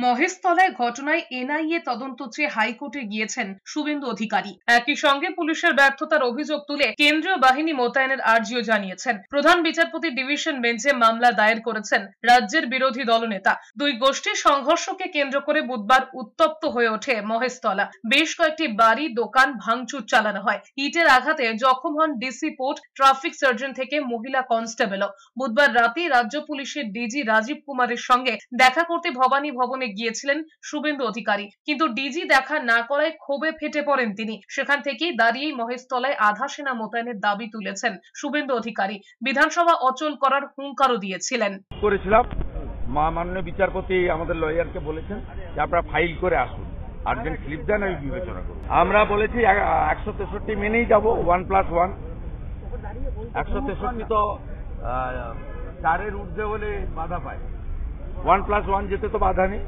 মহেশতলায় ঘটনায় এনআইএ তদন্ত চেয়ে হাইকোর্টে গিয়েছেন শুভেন্দু অধিকারী। একই সঙ্গে পুলিশের ব্যর্থতার অভিযোগ তুলে কেন্দ্রীয় বাহিনী মোতায়েনের আর্জিও জানিয়েছেন। প্রধান বিচারপতি ডিভিশন বেঞ্চে মামলা দায়ের করেছেন রাজ্যের বিরোধী দলনেতা। দুই গোষ্ঠীর সংঘর্ষকে কেন্দ্র করে বুধবার উত্তপ্ত হয়ে ওঠে মহেশতলা। বেশ কয়েকটি বাড়ি দোকান ভাঙচুর চালানো হয়। ইটের আঘাতে জখম হন ডিসি পোর্ট, ট্রাফিক সার্জন থেকে মহিলা কনস্টেবলও। বুধবার রাতে রাজ্য পুলিশের ডিজি রাজীব কুমারের সঙ্গে দেখা করতে ভবানী ভবনে গিয়েছিলেন শুভেন্দু অধিকারী, কিন্তু ডিজি দেখা না করায় ক্ষোভে ফেটে পড়েন তিনি। সেখান থেকেই দাঁড়িয়েই মহেশতলায় আধা সেনা মোতায়েনের দাবি তুলেছেন শুভেন্দু অধিকারী। বিধানসভা অচল করার হুঙ্কারও দিয়েছিলেন। মাননীয় বিচারপতি আমাদের লয়ারকে বলেছেন যে আপনারা ফাইল করে আসুন, আর্জেন্ট স্লিপ দেন, আমি বিবেচনা করব। আমরা বলেছি 163 মেনেই যাব, 1+1। 163 তো 4-এর ঊর্ধ্বে হলে বাধা পায়, 1+1 যেতে তো বাধা নেই।